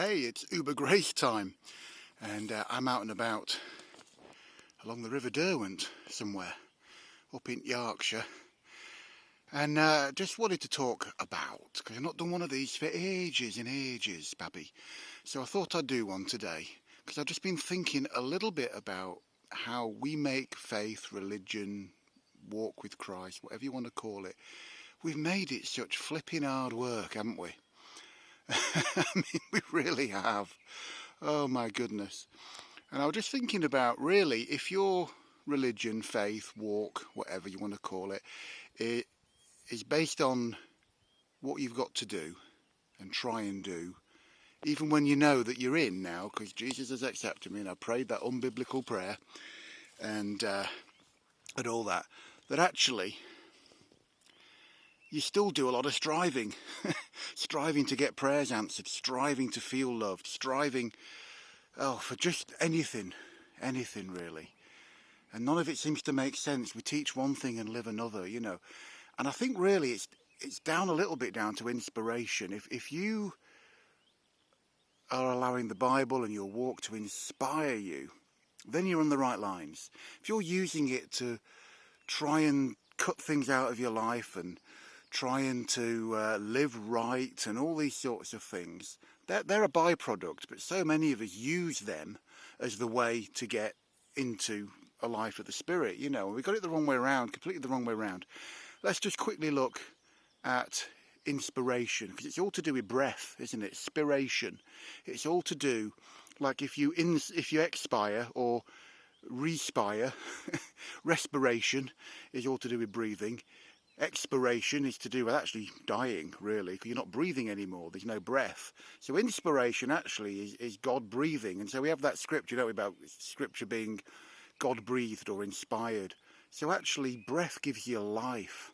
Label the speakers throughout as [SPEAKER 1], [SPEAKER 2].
[SPEAKER 1] Hey, it's Uber Grace time, and I'm out and about along the River Derwent somewhere up in Yorkshire, and just wanted to talk about, because I've not done one of these for ages and ages, Babby, so I thought I'd do one today, because I've just been thinking a little bit about how we make faith, religion, walk with Christ, whatever you want to call it, we've made it such flipping hard work, haven't we? I mean, we really have. Oh my goodness. And I was just thinking about, really, if your religion, faith, walk, whatever you want to call it, it is based on what you've got to do and try and do, even when you know that you're in now, because Jesus has accepted me and I prayed that unbiblical prayer and all that, that actually you still do a lot of striving, striving to get prayers answered, striving to feel loved, striving, for just anything really. And none of it seems to make sense. We teach one thing and live another, you know. And I think really it's down a little bit down to inspiration. If you are allowing the Bible and your walk to inspire you, then you're on the right lines. If you're using it to try and cut things out of your life and trying to live right and all these sorts of things, they're a byproduct, but so many of us use them as the way to get into a life of the Spirit, you know. We got it the wrong way around, completely the wrong way around. Let's just quickly look at inspiration, because it's all to do with breath, isn't it? Spiration. It's all to do, like if you expire or respire, respiration is all to do with breathing. Expiration is to do with actually dying, really, because you're not breathing anymore. There's no breath. So inspiration actually is God breathing. And so we have that scripture, don't we, about scripture being God breathed or inspired. So actually breath gives you life.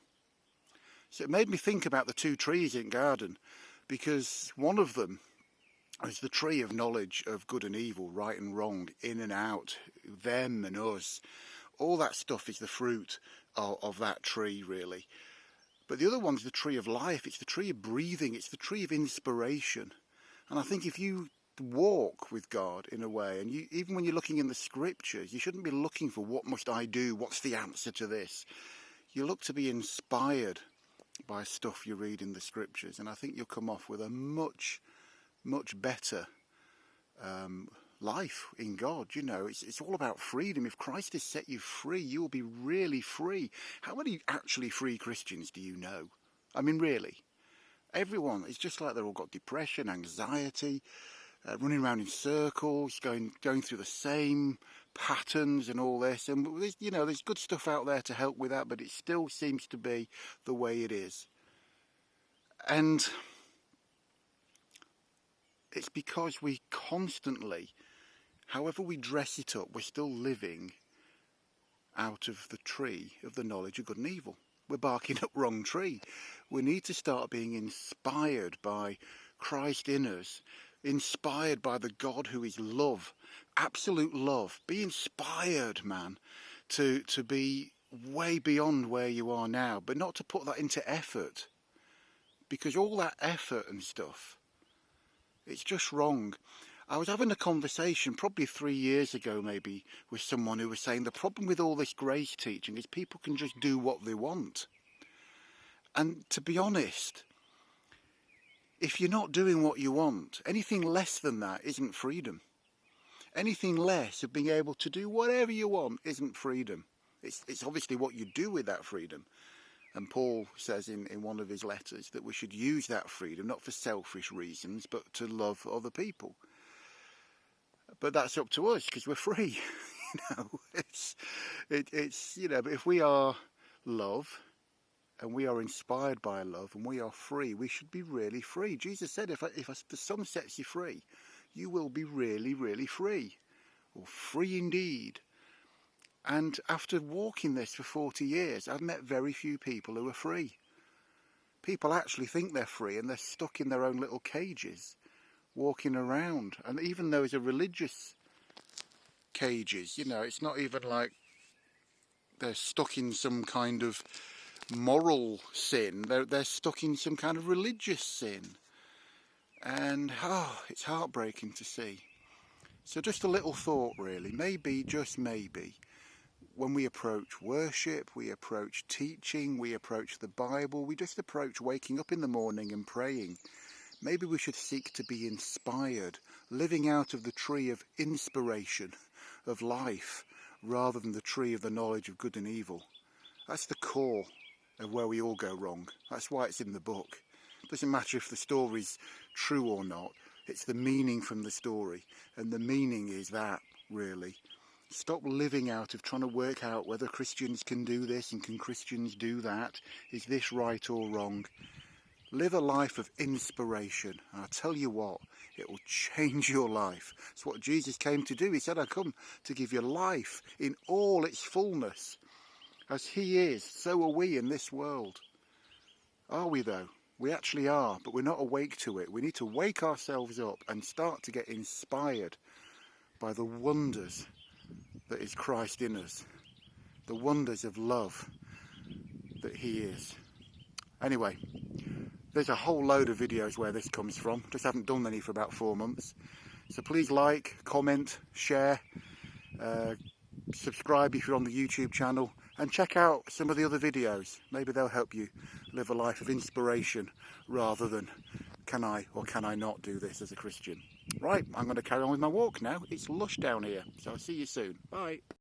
[SPEAKER 1] So it made me think about the two trees in garden, because one of them is the tree of knowledge of good and evil, right and wrong, in and out, them and us. All that stuff is the fruit of that tree, really. But the other one's the tree of life. It's the tree of breathing. It's the tree of inspiration. And I think if you walk with God in a way, and even when you're looking in the scriptures, you shouldn't be looking for what must I do, what's the answer to this. You look to be inspired by stuff you read in the scriptures, and I think you'll come off with a much better life in God. You know, it's all about freedom. If Christ has set you free, you will be really free. How many actually free Christians do you know? I mean, really, everyone. It's just like they've all got depression, anxiety, running around in circles, going through the same patterns and all this. And there's good stuff out there to help with that, but it still seems to be the way it is. And it's because we constantly, however we dress it up, we're still living out of the tree of the knowledge of good and evil. We're barking up wrong tree. We need to start being inspired by Christ in us, inspired by the God who is love, absolute love. Be inspired, man, to be way beyond where you are now, but not to put that into effort, because all that effort and stuff, it's just wrong. I was having a conversation probably 3 years ago maybe with someone who was saying the problem with all this grace teaching is people can just do what they want. And to be honest, if you're not doing what you want, anything less than that isn't freedom. Anything less of being able to do whatever you want isn't freedom. It's obviously what you do with that freedom. And Paul says in one of his letters that we should use that freedom not for selfish reasons, but to love other people. But that's up to us, because we're free. It's but if we are love and we are inspired by love and we are free, we should be really free. Jesus said, if the Son sets you free, you will be really, really free, or free indeed. And after walking this for 40 years, I've met very few people who are free. People actually think they're free and they're stuck in their own little cages, walking around. And even those are religious cages, it's not even like they're stuck in some kind of moral sin. They're stuck in some kind of religious sin. And it's heartbreaking to see. So just a little thought really, maybe, just maybe, when we approach worship, we approach teaching, we approach the Bible, we just approach waking up in the morning and praying, maybe we should seek to be inspired, living out of the tree of inspiration, of life, rather than the tree of the knowledge of good and evil. That's the core of where we all go wrong. That's why it's in the book. It doesn't matter if the story's true or not, it's the meaning from the story, and the meaning is that, really. Stop living out of trying to work out whether Christians can do this and can Christians do that. Is this right or wrong? Live a life of inspiration. And I'll tell you what, it will change your life. It's what Jesus came to do. He said, I come to give you life in all its fullness. As he is, so are we in this world. Are we though? We actually are, but we're not awake to it. We need to wake ourselves up and start to get inspired by the wonders that is Christ in us, the wonders of love that he is. Anyway, there's a whole load of videos where this comes from. Just haven't done any for about 4 months. So please like, comment, share, subscribe if you're on the YouTube channel, and check out some of the other videos. Maybe they'll help you live a life of inspiration rather than can I or can I not do this as a Christian. Right, I'm going to carry on with my walk now. It's lush down here, so I'll see you soon. Bye.